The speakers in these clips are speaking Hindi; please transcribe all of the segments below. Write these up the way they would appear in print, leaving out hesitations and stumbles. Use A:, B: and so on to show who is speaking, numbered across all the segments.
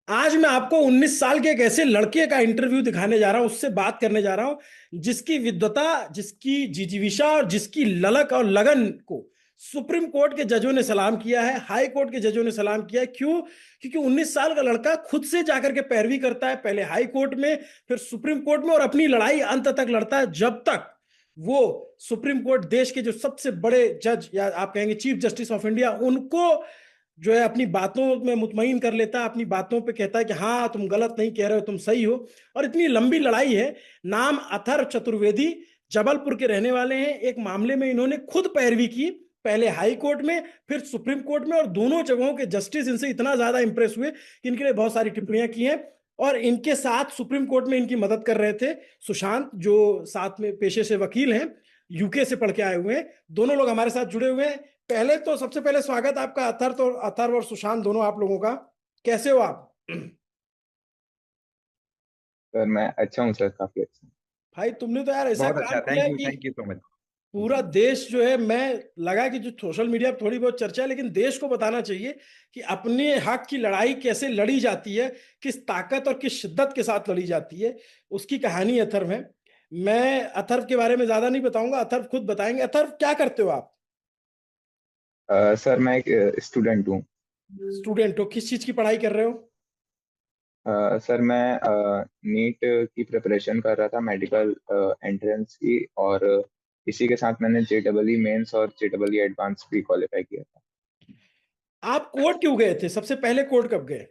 A: आज मैं आपको 19 साल के एक ऐसे लड़के का इंटरव्यू दिखाने जा रहा हूं, उससे बात करने जा रहा हूं जिसकी विद्वता, जिसकी जिजीविषा और जिसकी ललक और लगन को सुप्रीम कोर्ट के जजों ने सलाम किया है, हाई कोर्ट के जजों ने सलाम किया है। क्यों? क्योंकि 19 साल का लड़का खुद से जाकर के पैरवी करता है, पहले हाई कोर्ट में, फिर सुप्रीम कोर्ट में, और अपनी लड़ाई अंत तक लड़ता है, जब तक वो सुप्रीम कोर्ट, देश के जो सबसे बड़े जज या आप कहेंगे चीफ जस्टिस ऑफ इंडिया, उनको जो है अपनी बातों में मुतमईन कर लेता है, अपनी बातों पे कहता है कि हाँ तुम गलत नहीं कह रहे हो, तुम सही हो। और इतनी लंबी लड़ाई है। नाम अथर्व चतुर्वेदी, जबलपुर के रहने वाले हैं। एक मामले में इन्होंने खुद पैरवी की, पहले हाई कोर्ट में, फिर सुप्रीम कोर्ट में, और दोनों जगहों के जस्टिस इनसे इतना ज्यादा इंप्रेस हुए कि इनके लिए बहुत सारी टिप्पणियां की हैं। और इनके साथ सुप्रीम कोर्ट में इनकी मदद कर रहे थे सुशांत, जो साथ में पेशे से वकील हैं, यूके से पढ़ के आए हुए हैं। दोनों लोग हमारे साथ जुड़े हुए हैं। पहले तो सबसे पहले स्वागत आपका, अथर्व और सुशांत दोनों आप लोगों का। कैसे हो आप?
B: सर मैं अच्छा हूँ सर, काफी अच्छा।
A: भाई तुमने तो यार ऐसा
C: बहुत
A: काम
C: अच्छा।
A: किया है कि
C: थैंक यू सो मच।
A: पूरा देश जो है, मैं लगा कि जो सोशल मीडिया पर थोड़ी बहुत चर्चा है, लेकिन देश को बताना चाहिए कि अपने हक की लड़ाई कैसे लड़ी जाती है, किस ताकत और किस शिद्दत के साथ लड़ी जाती है, उसकी कहानी अथर्व है। मैं अथर्व के बारे में ज्यादा नहीं बताऊंगा, अथर्व खुद बताएंगे। अथर्व, क्या करते हो आप?
B: सर मैं एक स्टूडेंट हूँ।
A: स्टूडेंट हो? किस चीज की पढ़ाई कर रहे हो?
B: सर मैं नीट की प्रिपरेशन कर रहा था, मेडिकल एंट्रेंस की। और इसी के साथ मैंने JEE मेंस और JEE एडवांस भी क्वालिफाई किया था।
A: आप कोर्ट क्यों गए थे? सबसे पहले कोर्ट कब गए?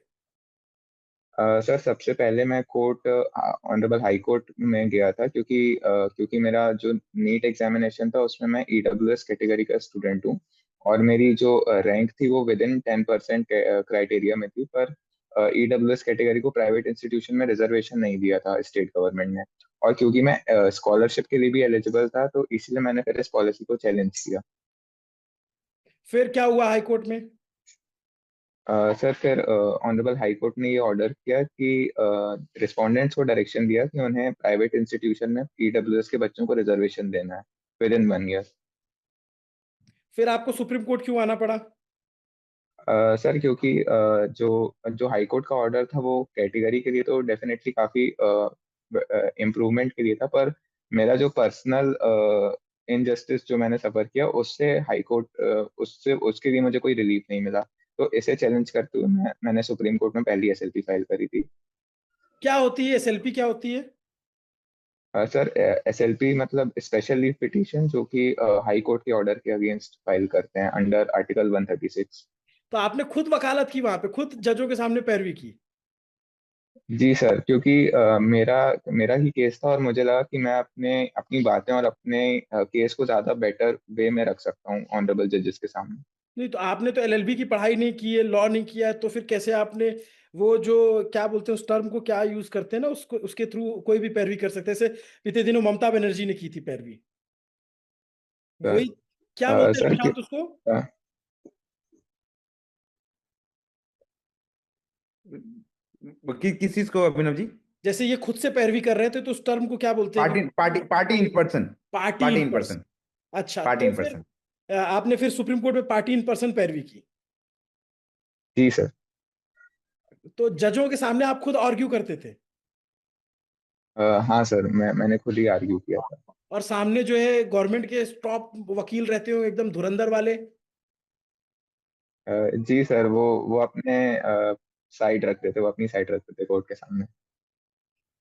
B: सर सबसे पहले मैं कोर्ट, ऑनरेबल हाई कोर्ट में गया था, क्योंकि मेरा जो नीट एग्जामिनेशन था उसमें मैं EWS कैटेगरी का स्टूडेंट हूँ। और मेरी जो रैंक थी वो विद इन 10% क्राइटेरिया में थी। पर EWS कैटेगरी को प्राइवेट इंस्टीट्यूशन में रिजर्वेशन नहीं दिया था स्टेट गवर्नमेंट ने। और क्योंकि मैं स्कॉलरशिप के लिए भी एलिजिबल था, तो इसलिए मैंने फिर इस पॉलिसी को चैलेंज किया।
A: फिर क्या हुआ हाई कोर्ट में?
B: सर फिर ऑनरेबल हाई कोर्ट ने ये ऑर्डर किया कि रिस्पोंडेंट्स को डायरेक्शन दिया कि उन्हें प्राइवेट इंस्टीट्यूशन में EWS के बच्चों को रिजर्वेशन देना है विद इन 1 ईयर।
A: फिर आपको सुप्रीम कोर्ट क्यों आना पड़ा?
B: सर क्योंकि जो जो हाई कोर्ट का ऑर्डर था वो कैटेगरी के लिए तो डेफिनेटली काफ़ी इम्प्रूवमेंट के लिए था। पर मेरा जो पर्सनल इनजस्टिस जो मैंने सफ़र किया, उससे हाई कोर्ट, उससे उसके लिए मुझे कोई रिलीफ नहीं मिला। तो इसे चैलेंज करते हुए मैंने सुप्रीम कोर्ट में पहली SLP फाइल करी थी।
A: क्या होती है एसएलपी? क्या होती है?
B: सर SLP मतलब स्पेशल लीव पिटीशन, जो कि हाई कोर्ट के ऑर्डर के अगेंस्ट फाइल करते हैं अंडर आर्टिकल 136।
A: तो आपने खुद वकालत की वहां पे, खुद जजों के सामने पैरवी की?
B: जी सर, क्योंकि मेरा मेरा ही केस था और मुझे लगा कि मैं अपनी बातें और अपने केस को ज़्यादा बेटर वे में रख सकता हूँ ऑनरेबल जजेस के सामने।
A: नहीं तो आपने तो एलएलबी की पढ़ाई नहीं की है, लॉ नहीं किया है, तो फिर कैसे आपने वो जो क्या बोलते हैं, उस टर्म को क्या यूज करते हैं ना, उसको, उसके थ्रू कोई भी पैरवी कर सकते हैं? जैसे बीते दिनों ममता बनर्जी ने की थी पैरवी, वही। क्या बोलते हैं
B: सर
A: सुशांत उसको?
C: किस चीज को अभिनव जी?
A: जैसे ये खुद से पैरवी कर रहे थे, तो उस टर्म को क्या बोलते हैं
C: पार्टी
A: कि
C: party party in person.
A: Party
C: party
A: in
C: in
A: person?
C: Person.
A: अच्छा,
C: पार्टी
A: तो
C: इन
A: फिर
C: पर्सन।
A: आपने फिर सुप्रीम कोर्ट में पार्टी इन पर्सन पैरवी की?
B: जी सर।
A: तो जजों के सामने आप खुद आर्ग्यू करते थे?
B: हाँ सर, मैंने खुद ही आर्ग्यू किया था।
A: और सामने जो है गवर्नमेंट के टॉप वकील रहते हो, एकदम धुरंधर वाले?
B: जी सर, वो अपने साइड रखते थे, वो अपनी साइड रखते थे कोर्ट के सामने।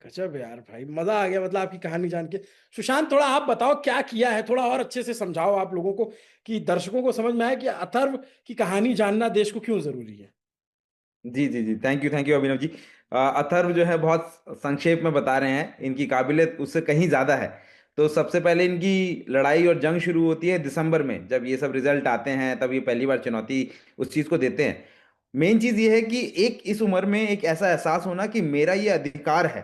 A: गजब यार भाई, मजा आ गया मतलब आपकी कहानी जान के। सुशांत, थोड़ा आप बताओ क्या किया है, थोड़ा और अच्छे से समझाओ आप लोगों को, कि दर्शकों को समझ में आए कि अथर्व की कहानी जानना देश को क्यों जरूरी है।
C: जी जी जी, थैंक यू अभिनव जी। अथर्व जो है बहुत संक्षेप में बता रहे हैं, इनकी काबिलियत उससे कहीं ज्यादा है। तो सबसे पहले इनकी लड़ाई और जंग शुरू होती है दिसंबर में, जब ये सब रिजल्ट आते हैं तब ये पहली बार चुनौती उस चीज को देते हैं। मेन चीज ये है कि एक इस उम्र में एक ऐसा एहसास होना कि मेरा ये अधिकार है,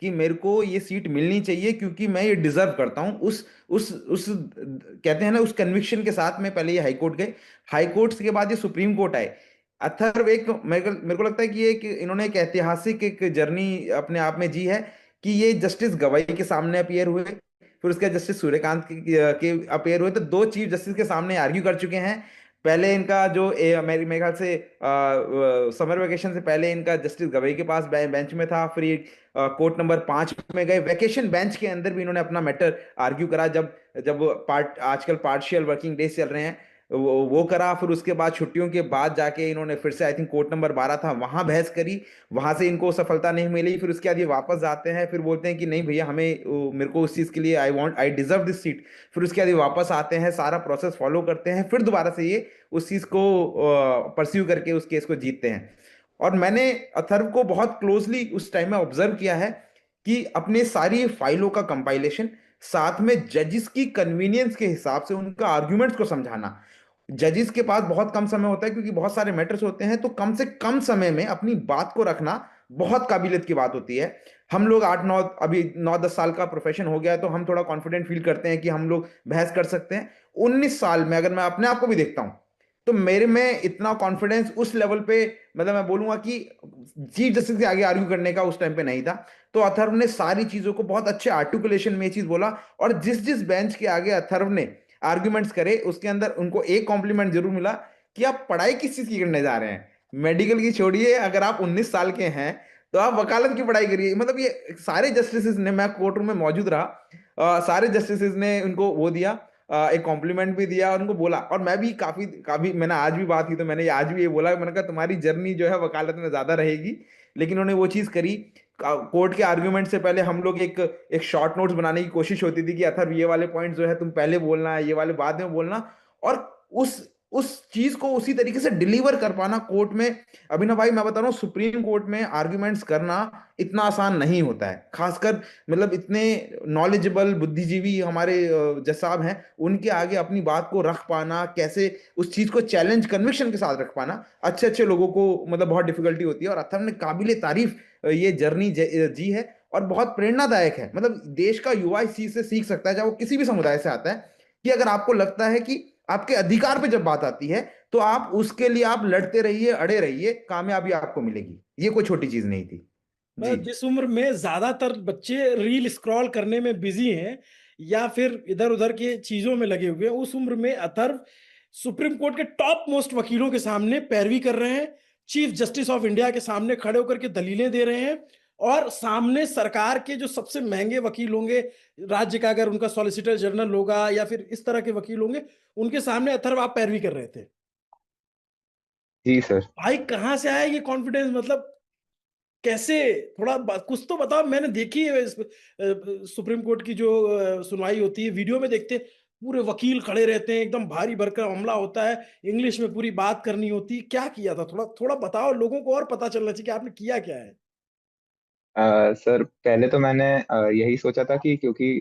C: कि मेरे को ये सीट मिलनी चाहिए क्योंकि मैं ये डिजर्व करता हूँ। उस कहते हैं ना, उस कन्विक्शन के साथ में पहले ये हाई कोर्ट गए। हाई कोर्ट के बाद ये सुप्रीम कोर्ट आए। अथर्व एक, मेरे को लगता है कि ये इन्होंने एक ऐतिहासिक एक जर्नी अपने आप में जी है, कि ये जस्टिस गवाई के सामने अपियर हुए, फिर उसके बाद जस्टिस सूर्यकांत के अपियर हुए, तो दो चीफ जस्टिस के सामने आर्ग्यू कर चुके हैं। पहले इनका जो मेरे ख्याल से समर वेकेशन से पहले इनका जस्टिस गवई के पास बेंच में था, फिर ये कोर्ट नंबर 5 में गए, वेकेशन बेंच के अंदर भी इन्होंने अपना मैटर आर्ग्यू करा, जब जब आजकल पार्शियल वर्किंग डेज चल रहे हैं, वो करा। फिर उसके बाद छुट्टियों के बाद जाके इन्होंने फिर से, आई थिंक कोर्ट नंबर 12 था, वहां बहस करी, वहां से इनको सफलता नहीं मिली। फिर उसके बाद ये वापस जाते हैं, फिर बोलते हैं कि नहीं भैया, मेरे को उस चीज के लिए आई डिजर्व दिस सीट। फिर उसके बाद ये वापस आते हैं, सारा प्रोसेस फॉलो करते हैं, फिर दोबारा से ये उस चीज को परस्यू करके उस केस को जीतते हैं। और मैंने अथर्व को बहुत क्लोजली उस टाइम में ऑब्जर्व किया है कि अपने सारी फाइलों का कंपाइलेशन, साथ में जजिस की कन्वीनियंस के हिसाब से उनका आर्ग्यूमेंट्स को समझाना। जजिस के पास बहुत कम समय होता है क्योंकि बहुत सारे मैटर्स होते हैं, तो कम से कम समय में अपनी बात को रखना बहुत काबिलियत की बात होती है। हम लोग 8-9, अभी 9-10 साल का प्रोफेशन हो गया है, तो हम थोड़ा कॉन्फिडेंट फील करते हैं कि हम लोग बहस कर सकते हैं। 19 साल में अगर मैं अपने आप को भी देखता हूं, तो मेरे में इतना कॉन्फिडेंस उस लेवल पे, मतलब मैं बोलूंगा कि चीफ जस्टिस के आगे आर्ग्यू करने का उस टाइम पे नहीं था। तो अथर्व ने सारी चीजों को बहुत अच्छे आर्टिकुलेशन में ये चीज बोला, और जिस जिस बेंच के आगे अथर्व ने आर्ग्यूमेंट्स करे, उसके अंदर उनको एक कॉम्प्लीमेंट जरूर मिला कि आप पढ़ाई किस चीज की करने जा रहे हैं। मेडिकल की छोड़िए, अगर आप 19 साल के हैं तो आप वकालत की पढ़ाई करिए। मतलब ये सारे जस्टिस ने, मैं कोर्ट रूम में मौजूद रहा, सारे जस्टिस ने उनको वो दिया, एक कॉम्प्लीमेंट भी दिया, और उनको बोला। और मैं भी काफी काफी, मैंने आज भी बात की तो मैंने आज भी ये बोला, मैंने कहा तुम्हारी जर्नी जो है वकालत में ज्यादा रहेगी। लेकिन उन्होंने वो चीज करी। कोर्ट के आर्ग्यूमेंट से पहले हम लोग एक एक शॉर्ट नोट्स बनाने की कोशिश होती थी कि अथर्व ये वाले पॉइंट जो है तुम पहले बोलना है, ये वाले बाद में बोलना। और उस उस चीज को उसी तरीके से डिलीवर कर पाना कोर्ट में। अभिनव भाई, मैं बता रहा हूँ, सुप्रीम कोर्ट में आर्ग्यूमेंट्स करना इतना आसान नहीं होता है, खासकर मतलब इतने नॉलेजेबल बुद्धिजीवी हमारे जज साहब हैं, उनके आगे अपनी बात को रख पाना, कैसे उस चीज को चैलेंज कन्विक्शन के साथ रख पाना, अच्छे अच्छे लोगों को मतलब बहुत डिफिकल्टी होती है। और अथर्व ने काबिले तारीफ ये जर्नी जी है, और बहुत प्रेरणादायक है। मतलब देश का युवा इस चीज से सीख सकता है, चाहे वो किसी भी समुदाय से आता है, कि अगर आपको लगता है कि आपके अधिकार पे जब बात आती है, तो आप उसके लिए आप लड़ते रहिए, अड़े रहिए, कामयाबी आपको मिलेगी। ये कोई छोटी चीज नहीं थी। जी।
A: जिस उम्र में ज्यादातर बच्चे रील स्क्रॉल करने में बिजी हैं या फिर इधर उधर की चीजों में लगे हुए हैं, उस उम्र में अथर्व सुप्रीम कोर्ट के टॉप मोस्ट वकीलों के सामने पैरवी कर रहे हैं, चीफ जस्टिस ऑफ इंडिया के सामने खड़े होकर के दलीलें दे रहे हैं, और सामने सरकार के जो सबसे महंगे वकील होंगे राज्य का, अगर उनका सॉलिसिटर जनरल होगा या फिर इस तरह के वकील होंगे, उनके सामने अथर्व आप पैरवी कर रहे थे।
B: जी सर।
A: भाई कहाँ से आया ये कॉन्फिडेंस? मतलब कैसे? थोड़ा कुछ तो बताओ। मैंने देखी है सुप्रीम कोर्ट की जो सुनवाई होती है, वीडियो में देखते हैं, पूरे वकील खड़े रहते हैं, एकदम भारी भरकम हमला होता है, इंग्लिश में पूरी बात करनी होती है। क्या किया था? थोड़ा थोड़ा बताओ, लोगों को और पता चलना चाहिए कि आपने किया क्या है।
B: सर पहले तो मैंने यही सोचा था कि क्योंकि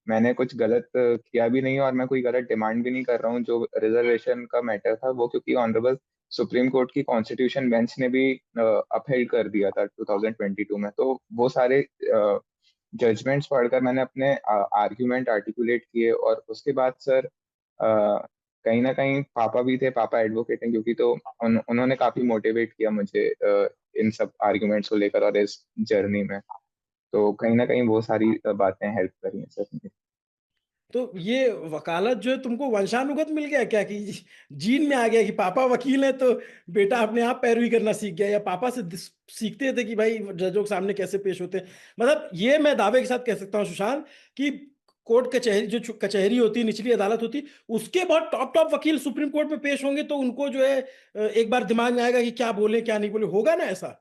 B: मैंने कुछ गलत किया भी नहीं और मैं कोई गलत डिमांड भी नहीं कर रहा हूँ, जो रिजर्वेशन का मैटर था वो क्योंकि ऑनरेबल सुप्रीम कोर्ट की कॉन्स्टिट्यूशन बेंच ने भी अपहेल्ड कर दिया था 2022 में। तो वो सारे जजमेंट्स पढ़कर मैंने अपने आर्ग्यूमेंट आर्टिकुलेट किए, और उसके बाद सर कहीं ना कहीं पापा भी थे, पापा एडवोकेट हैं क्योंकि, तो उन्होंने काफी मोटिवेट किया मुझे इन सब आर्ग्यूमेंट्स को लेकर और इस जर्नी में। तो कहीं ना कहीं वो सारी बातें हेल्प करी हैं सर मुझे।
A: तो ये वकालत जो है तुमको वंशानुगत मिल गया क्या, कि जीन में आ गया कि पापा वकील है तो बेटा अपने आप पैरवी करना सीख गया, या पापा से सीखते थे कि भाई जजों के सामने कैसे पेश होते हैं? मतलब ये मैं दावे के साथ कह सकता हूँ सुशांत, कि कोर्ट कचहरी, जो कचहरी होती है, निचली अदालत होती है, उसके बहुत टॉप टॉप वकील सुप्रीम कोर्ट में पेश होंगे तो उनको जो है एक बार दिमाग में आएगा कि क्या बोले क्या नहीं बोले। होगा ना ऐसा?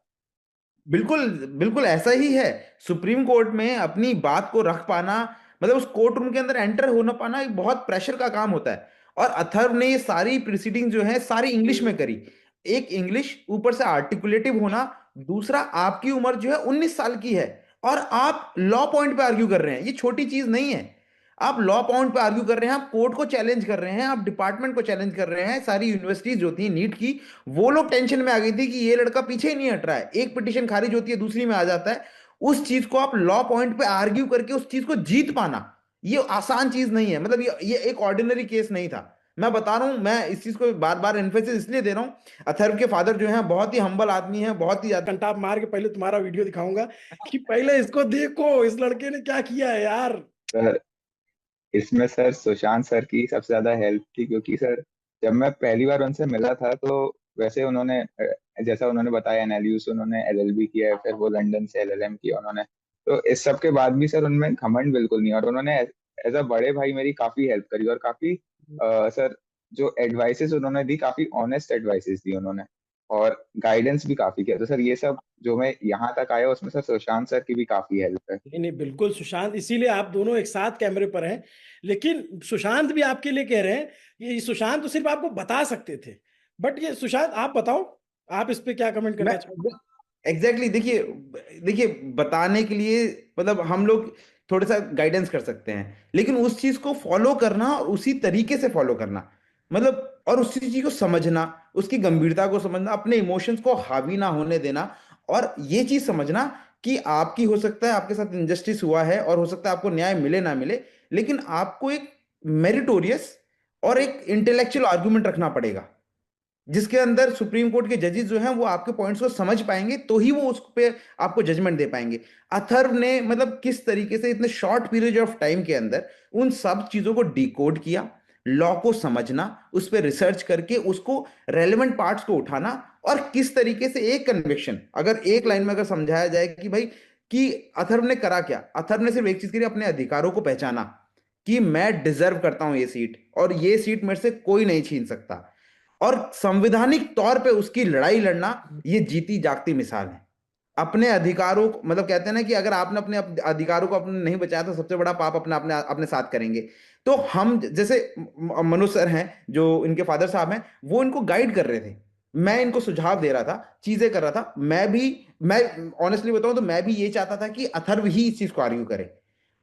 C: बिल्कुल बिल्कुल ऐसा ही है। सुप्रीम कोर्ट में अपनी बात को रख पाना, मतलब उस कोर्ट रूम के अंदर एंटर होना पाना, एक बहुत प्रेशर का काम होता है। और अथर्व ने ये सारी प्रीसीडिंग जो है सारी इंग्लिश में करी। एक इंग्लिश, ऊपर से आर्टिकुलेटिव होना, दूसरा आपकी उम्र जो है 19 साल की है, और आप लॉ पॉइंट पे आर्ग्यू कर रहे हैं। ये छोटी चीज नहीं है। आप लॉ पॉइंट पे आर्ग्यू कर रहे हैं, आप कोर्ट को चैलेंज कर रहे हैं, आप डिपार्टमेंट को चैलेंज कर रहे हैं। सारी यूनिवर्सिटीज जो थी नीट की, वो लोग टेंशन में आ गई थी कि ये लड़का पीछे ही नहीं हट रहा है, एक पिटीशन खारिज होती है दूसरी में आ जाता है। उस चीज को आप लॉ पॉइंट पे आर्ग्यू करके उस चीज को जीत पाना, ये आसान चीज नहीं है। मतलब ये एक ऑर्डिनरी केस नहीं था। मैं बता रहा हूं, मैं इस चीज को बार बार एम्फेसिस इसलिए दे रहा हूं, अथर्व के फादर जो है बहुत ही हम्बल आदमी है, बहुत ही ज्यादा।
A: कंटाप मार के पहले तुम्हारा वीडियो दिखाऊंगा कि पहले इसको देखो, इस लड़के ने क्या किया है यार।
B: सर इसमें सर सुशांत सर की सबसे ज्यादा हेल्प थी, क्योंकि सर जब मैं पहली बार उनसे मिला था तो वैसे उन्होंने जैसा उन्होंने बताया एनएलयू से उन्होंने एलएलबी किया है, फिर वो लंदन से एलएलएम किया उन्होंने। तो इस सब के बाद भी सर उनमें घमंड बिल्कुल नहीं, और उन्होंने एज अ बड़े भाई मेरी काफी हेल्प करी, और काफी सर जो एडवाइसेस उन्होंने दी, काफी ऑनेस्ट एडवाइसेस दी उन्होंने, और गाइडेंस भी काफी किया। तो सर ये सब जो मैं यहाँ तक आया उसमें सर सुशांत सर की भी काफी हेल्प है।
A: नहीं नहीं, बिल्कुल सुशांत, इसीलिए आप दोनों एक साथ कैमरे पर हैं। लेकिन सुशांत भी आपके लिए कह रहे हैं, ये सुशांत तो सिर्फ आपको बता सकते थे, बट ये सुशांत आप बताओ, आप इस पे क्या कमेंट
C: मैं
A: करना चाहोगे?
C: एग्जैक्टली देखिए, देखिए बताने के लिए मतलब हम लोग थोड़ा सा गाइडेंस कर सकते हैं, लेकिन उस चीज को फॉलो करना और उसी तरीके से फॉलो करना, मतलब और उसी चीज को समझना, उसकी गंभीरता को समझना, अपने इमोशंस को हावी ना होने देना, और ये चीज समझना कि आपकी हो सकता है आपके साथ इनजस्टिस हुआ है और हो सकता है आपको न्याय मिले ना मिले, लेकिन आपको एक मेरिटोरियस और एक इंटेलेक्चुअल आर्गुमेंट रखना पड़ेगा, जिसके अंदर सुप्रीम कोर्ट के जजेस जो हैं वो आपके पॉइंट्स को समझ पाएंगे, तो ही वो उस पे आपको जजमेंट दे पाएंगे। अथर्व ने मतलब किस तरीके से इतने शॉर्ट पीरियड ऑफ टाइम के अंदर उन सब चीजों को डिकोड किया, लॉ को समझना, उस पर रिसर्च करके उसको रेलेवेंट पार्ट्स को उठाना, और किस तरीके से एक कन्विक्शन अगर एक लाइन में अगर समझाया जाए कि भाई कि अथर्व ने करा क्या, अथर्व ने सिर्फ एक चीज करी, अपने अधिकारों को पहचाना कि मैं डिजर्व करता हूं ये सीट, और ये सीट मेरे से कोई नहीं छीन सकता, और संवैधानिक तौर पे उसकी लड़ाई लड़ना, ये जीती जागती मिसाल है। अपने अधिकारों को मतलब कहते हैं ना कि अगर आपने अपने अधिकारों को अपने नहीं बचाया तो सबसे बड़ा पाप अपने अपने अपने साथ करेंगे। तो हम जैसे मनोज सर हैं जो इनके फादर साहब हैं, वो इनको गाइड कर रहे थे, मैं इनको सुझाव दे रहा था, चीजें कर रहा था, मैं ऑनेस्टली बताऊं तो मैं भी ये चाहता था कि अथर्व ही इस चीज को आर्ग्यू करे,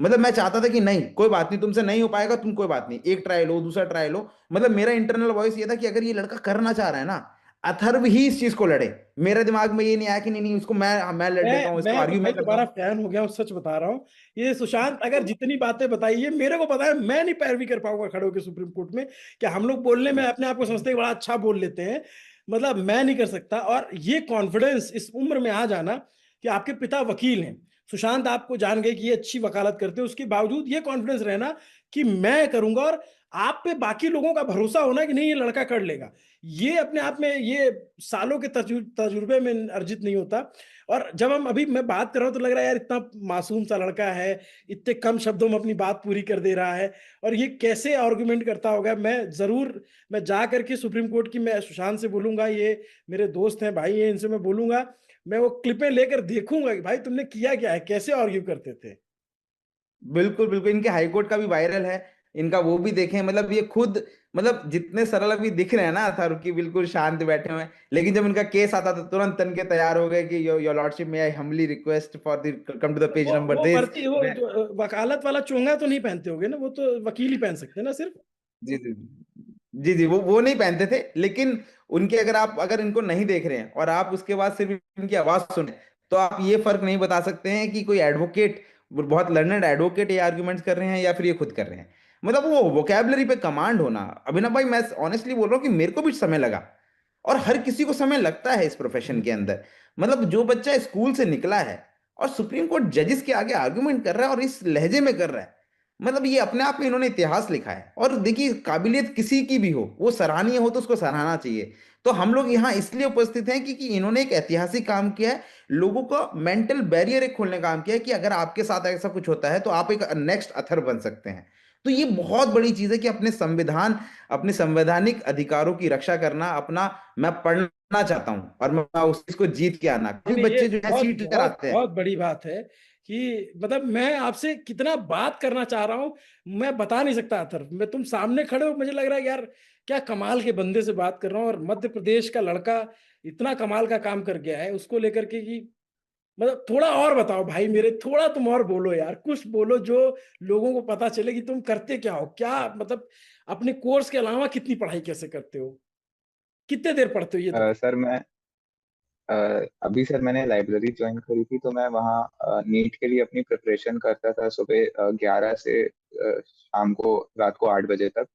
C: मतलब मैं चाहता था कि नहीं कोई बात नहीं, तुमसे नहीं हो पाएगा, तुम कोई बात नहीं, एक ट्राई लो, दूसरा ट्राई लो, मतलब मेरा इंटरनल वॉइस ये था कि अगर ये लड़का करना चाह रहा है ना, अथर्व ही इस चीज को लड़े। मेरे दिमाग में ये नहीं आया कि नहीं नहीं उसको मैं लड़ लेता हूँ, इसको
A: मैं तो
C: आर्ग्यू
A: भाई
C: मैं करता
A: तुम्हारा
C: हूँ।
A: फैन हो गया हूँ, सच बता रहा हूँ। ये सुशांत अगर जितनी बातें बताई है, मेरे को पता है मैं नहीं पैरवी कर पाऊंगा खड़े होकर सुप्रीम कोर्ट में। क्या हम लोग बोलने में अपने आप को समझते हैं कि बड़ा अच्छा बोल लेते हैं, मतलब मैं नहीं कर सकता। और ये कॉन्फिडेंस इस उम्र में आ जाना कि आपके पिता वकील हैं, सुशांत आपको जान गए कि ये अच्छी वकालत करते हैं, उसके बावजूद ये कॉन्फिडेंस रहना कि मैं करूंगा, और आप पे बाकी लोगों का भरोसा होना कि नहीं ये लड़का कर लेगा, ये अपने आप में ये सालों के तजुर्बे में अर्जित नहीं होता। और जब हम अभी मैं बात कर रहा हूं तो लग रहा है यार इतना मासूम सा लड़का है, इतने कम शब्दों में अपनी बात पूरी कर दे रहा है, और ये कैसे आर्गुमेंट करता होगा। मैं जा करके सुप्रीम कोर्ट की मैं सुशांत से बोलूंगा, ये मेरे दोस्त हैं भाई, ये इनसे मैं बोलूंगा, मैं वो क्लिपें लेकर देखूंगा कि भाई तुमने किया क्या है, कैसे आर्ग्यू करते थे।
C: बिल्कुल बिल्कुल, इनके हाईकोर्ट का भी वायरल है, इनका वो भी देखें, मतलब ये खुद मतलब जितने सरल अभी दिख रहे हैं ना अथर्व की, बिल्कुल शांत बैठे हुए हैं, लेकिन जब इनका केस आता था तुरंत तन के तैयार हो गए कि योर लॉर्डशिप में I humbly request for the come to the page number
A: वो
C: दिस।
A: भर्ती, वो जो वकालत वाला चोंगा तो नहीं पहनते होगे ना, वो तो वकील ही पहन सकते हैं ना सिर्फ।
C: जी जी जी जी, वो नहीं पहनते थे, लेकिन उनके अगर आप अगर इनको नहीं देख रहे हैं और आप उसके बाद सिर्फ इनकी आवाज सुने, तो आप ये फर्क नहीं बता सकते हैं कि कोई एडवोकेट, बहुत लर्नेड एडवोकेट ये आर्ग्यूमेंट्स कर रहे हैं या फिर ये खुद कर रहे हैं, मतलब वो वोकैबलरी पे कमांड होना। अभिनव भाई मैं ऑनेस्टली बोल रहा हूँ कि मेरे को भी समय लगा, और हर किसी को समय लगता है इस प्रोफेशन के अंदर, मतलब जो बच्चा स्कूल से निकला है और सुप्रीम कोर्ट जजेस के आगे आर्ग्यूमेंट कर रहा है और इस लहजे में कर रहा है, मतलब ये अपने आप में इन्होंने इतिहास लिखा है। और देखिए काबिलियत किसी की भी हो, वो सराहनीय हो तो उसको सराहना चाहिए। तो हम लोग यहाँ इसलिए उपस्थित हैं क्योंकि इन्होंने एक ऐतिहासिक काम किया है, लोगों का मेंटल बैरियर एक खोलने का काम किया है कि अगर आपके साथ ऐसा कुछ होता है तो आप एक नेक्स्ट अथर बन सकते हैं। तो ये बहुत बड़ी चीज है कि अपने संविधान, अपने संवैधानिक अधिकारों की रक्षा करना अपना, मैं पढ़ना चाहता हूं और मैं उस चीज को जीत के आना,
A: नहीं
C: कभी
A: नहीं, ये
C: बच्चे जो है
A: बहुत
C: सीट लेकर
A: बहुत
C: आते हैं।
A: बहुत बड़ी बात है कि मतलब मैं आपसे कितना बात करना चाह रहा हूं, मैं बता नहीं सकता अथर, मैं तुम सामने खड़े हो, मुझे लग रहा है कि यार क्या कमाल के बंदे से बात कर रहा हूँ, और मध्य प्रदेश का लड़का इतना कमाल का काम कर गया है उसको लेकर के कि मतलब थोड़ा और बताओ भाई मेरे, थोड़ा तुम और बोलो यार, कुछ बोलो जो लोगों को पता चले कि तुम करते क्या हो, क्या मतलब अपने कोर्स के अलावा कितनी पढ़ाई कैसे करते हो, कितने देर पढ़ते हो ये तो।
B: सर मैं अ, अभी सर मैंने लाइब्रेरी ज्वाइन करी थी, तो मैं वहाँ नीट के लिए अपनी प्रिपरेशन करता था सुबह 11 से शाम को रात को 8 बजे तक।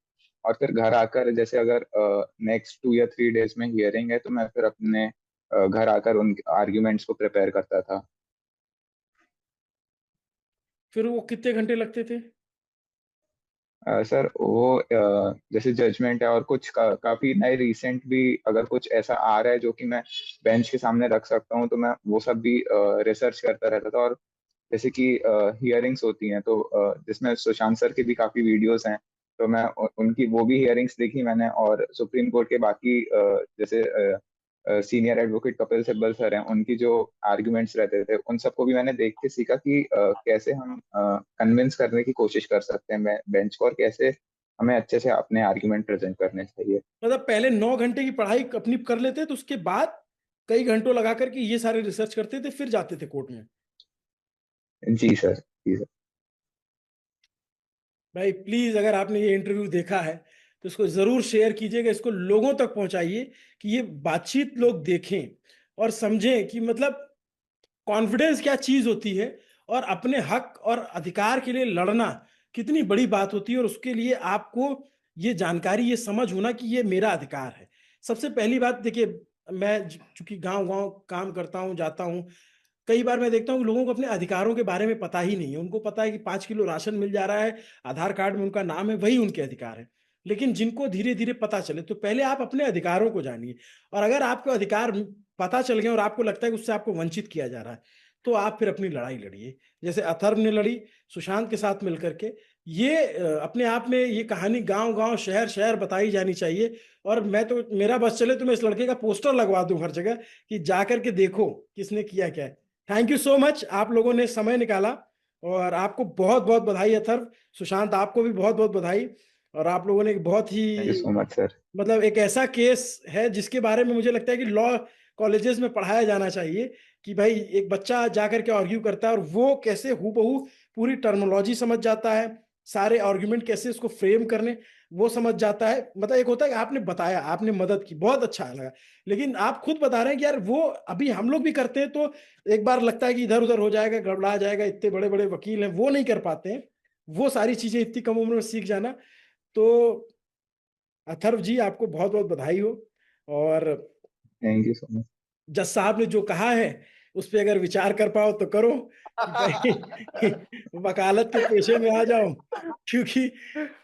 B: और फिर घर आकर जैसे अगर नेक्स्ट 2 या 3 डेज में हियरिंग है तो मैं फिर अपने घर आकर उन आर्ग्यूमेंट्स को प्रिपेयर करता था।
A: फिर वो कितने घंटे लगते थे?
B: सर वो जैसे जजमेंट है और कुछ काफी नए रिसेंट भी अगर कुछ ऐसा आ रहा है जो कि मैं बेंच के सामने रख सकता हूँ, तो मैं वो सब भी रिसर्च करता रहता था। और जैसे कि हियरिंग्स होती हैं, तो जिसमें सुशांत सर की भी काफी वीडियोस हैं, तो मैं उनकी वो भी हियरिंग्स देखी मैंने। और सुप्रीम कोर्ट के बाकी जैसे senior advocate Kapil Sibal sir हैं, उनकी जो आर्ग्यूमेंट्स रहते थे, उन सबको भी मैंने देख के सीखा कि कैसे हम कन्विंस करने की कोशिश कर सकते हैं बेंच को, और कैसे हमें अच्छे से अपने आर्ग्यूमेंट प्रेजेंट करने चाहिए।
A: मतलब पहले 9 घंटे की पढ़ाई अपनी कर लेते तो उसके बाद कई घंटों लगा करके ये सारे रिसर्च करते थे, फिर जाते थे कोर्ट में।
B: जी सर, जी सर।
A: भाई प्लीज, अगर आपने ये इंटरव्यू देखा है तो इसको जरूर शेयर कीजिएगा, इसको लोगों तक पहुंचाइए कि ये बातचीत लोग देखें और समझें कि मतलब कॉन्फिडेंस क्या चीज होती है, और अपने हक और अधिकार के लिए लड़ना कितनी बड़ी बात होती है। और उसके लिए आपको ये जानकारी, ये समझ होना कि ये मेरा अधिकार है। सबसे पहली बात देखिए, मैं चूंकि गांव गांव काम करता हूं, जाता हूं, कई बार मैं देखता हूँ कि लोगों को अपने अधिकारों के बारे में पता ही नहीं है। उनको पता है कि 5 किलो राशन मिल जा रहा है, आधार कार्ड में उनका नाम है, वही उनके अधिकार है। लेकिन जिनको धीरे धीरे पता चले, तो पहले आप अपने अधिकारों को जानिए। और अगर आपको अधिकार पता चल गए और आपको लगता है कि उससे आपको वंचित किया जा रहा है, तो आप फिर अपनी लड़ाई लड़िए, जैसे अथर्व ने लड़ी सुशांत के साथ मिलकर के। ये अपने आप में ये कहानी गांव गांव शहर शहर बताई जानी चाहिए। और मैं तो, मेरा बस चले तो मैं इस लड़के का पोस्टर लगवा दूं हर जगह कि जाकर के देखो किसने किया क्या है। थैंक यू सो मच, आप लोगों ने समय निकाला। और आपको बहुत बहुत बधाई अथर्व, सुशांत आपको भी बहुत बहुत बधाई। और आप लोगों ने एक बहुत ही,
B: thank you so much sir.
A: मतलब एक ऐसा केस है जिसके बारे में मुझे लगता है कि लॉ कॉलेजेस में पढ़ाया जाना चाहिए, कि भाई एक बच्चा जाकर के आर्ग्यू करता है और वो कैसे हूबहू पूरी टर्मिनोलॉजी समझ जाता है, सारे आर्ग्यूमेंट कैसे उसको फ्रेम करने वो समझ जाता है। मतलब एक होता है कि आपने बताया, आपने मदद की, बहुत अच्छा लगा। लेकिन आप खुद बता रहे हैं कि यार वो अभी हम लोग भी करते हैं, तो एक बार लगता है कि इधर उधर हो जाएगा, गड़बड़ा जाएगा, इतने बड़े बड़े वकील हैं, वो नहीं कर पाते हैं वो सारी चीजें इतनी कम उम्र में सीख जाना। तो अथर्व जी, आपको बहुत बहुत बधाई हो। और
B: थैंक यू सो मच।
A: जज साहब ने जो कहा है उस पर अगर विचार कर पाओ तो करो, कि भाई वकालत के पेशे में आ जाओ। क्योंकि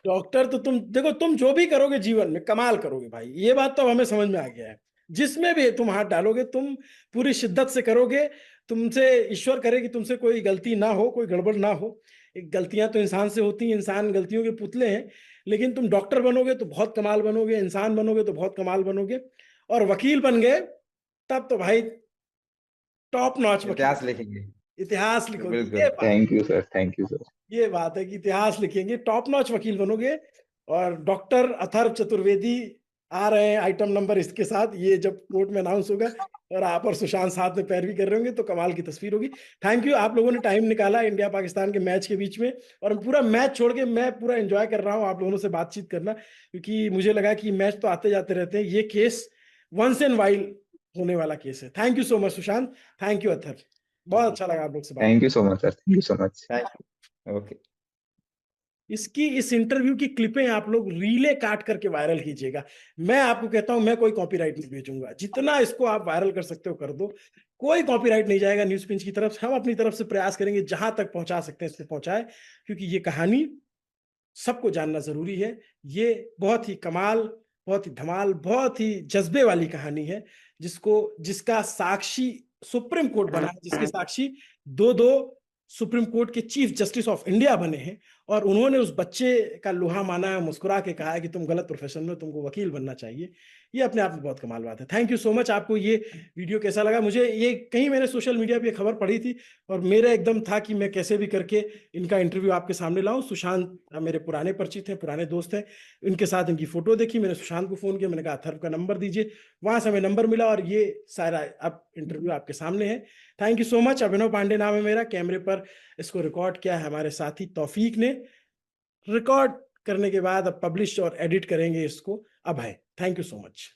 A: डॉक्टर तो तुम देखो, तुम जो भी करोगे जीवन में कमाल करोगे भाई, ये बात तो हमें समझ में आ गया है। जिसमें भी तुम हाथ डालोगे तुम पूरी शिद्दत से करोगे। तुमसे ईश्वर करे कि तुमसे कोई गलती ना हो, कोई गड़बड़ ना हो। एक गलतियां तो इंसान से होती हैं, इंसान गलतियों के पुतले हैं। लेकिन तुम डॉक्टर बनोगे तो बहुत कमाल बनोगे, इंसान बनोगे तो बहुत कमाल बनोगे, और वकील बन गए तब तो भाई टॉप नॉच वकील,
C: इतिहास लिखेंगे।
A: इतिहास लिखोगे। ये
C: बिल्कुल।
A: बात,
B: thank you sir, thank you sir.
A: ये बात है कि इतिहास लिखेंगे, टॉप नॉच वकील बनोगे। और डॉक्टर अथर्व चतुर्वेदी आ रहे हैं आइटम नंबर इसके साथ, ये जब कोर्ट में अनाउंस होगा और आप और सुशांत साथ में पैरवी कर रहे होंगे तो कमाल की तस्वीर होगी। थैंक यू, आप लोगों ने टाइम निकाला इंडिया पाकिस्तान के मैच के बीच में। और पूरा मैच छोड़ के मैं पूरा एंजॉय कर रहा हूँ आप लोगों से बातचीत करना, क्योंकि मुझे लगा कि मैच तो आते जाते रहते हैं, ये केस वंस इन वाइल्ड होने वाला केस है। Thank you so much Sushant, thank you Atharva, बहुत अच्छा लगा आप लोग से बात।
B: Thank you so much sir, thank you so much.
C: Thank you. Okay.
A: इसकी, इस इंटरव्यू की क्लिपें आप लोग रीले काट करके वायरल कीजिएगा। मैं आपको कहता हूं, मैं कोई कॉपीराइट नहीं भेजूंगा, जितना इसको आप वायरल कर सकते हो कर दो, कोई कॉपीराइट नहीं जाएगा न्यूज पिंच की तरफ से। हम अपनी तरफ से प्रयास करेंगे, जहां तक पहुंचा सकते हैं इसको पहुंचाए, क्योंकि ये कहानी सबको जानना जरूरी है। ये बहुत ही कमाल, बहुत ही धमाल, बहुत ही जज्बे वाली कहानी है, जिसका साक्षी सुप्रीम कोर्ट बना है, जिसके साक्षी दो दो सुप्रीम कोर्ट के चीफ जस्टिस ऑफ इंडिया बने हैं। और उन्होंने उस बच्चे का लोहा माना है, मुस्कुरा के कहा है कि तुम गलत प्रोफेशन में, तुमको वकील बनना चाहिए। ये अपने आप में बहुत कमाल बात है। Thank you so much. आपको ये वीडियो कैसा लगा? मुझे ये कहीं मैंने सोशल मीडिया पे खबर पढ़ी थी, और मेरा एकदम था कि मैं कैसे भी करके इनका इंटरव्यू आपके सामने लाऊं। सुशांत मेरे पुराने परिचित हैं, पुराने दोस्त हैं, इनके साथ इनकी फोटो देखी, मैंने सुशांत को फोन किया, मैंने कहा अथर्व का नंबर दीजिए, वहां से हमें नंबर मिला, और ये सारा अब इंटरव्यू आपके सामने है। Thank you so much. Abhinav Pandey नाम है मेरा, कैमरे पर इसको रिकॉर्ड किया है हमारे साथी तौफीक ने। रिकॉर्ड करने के बाद अब पब्लिश और एडिट करेंगे इसको Abhay. Thank you so much.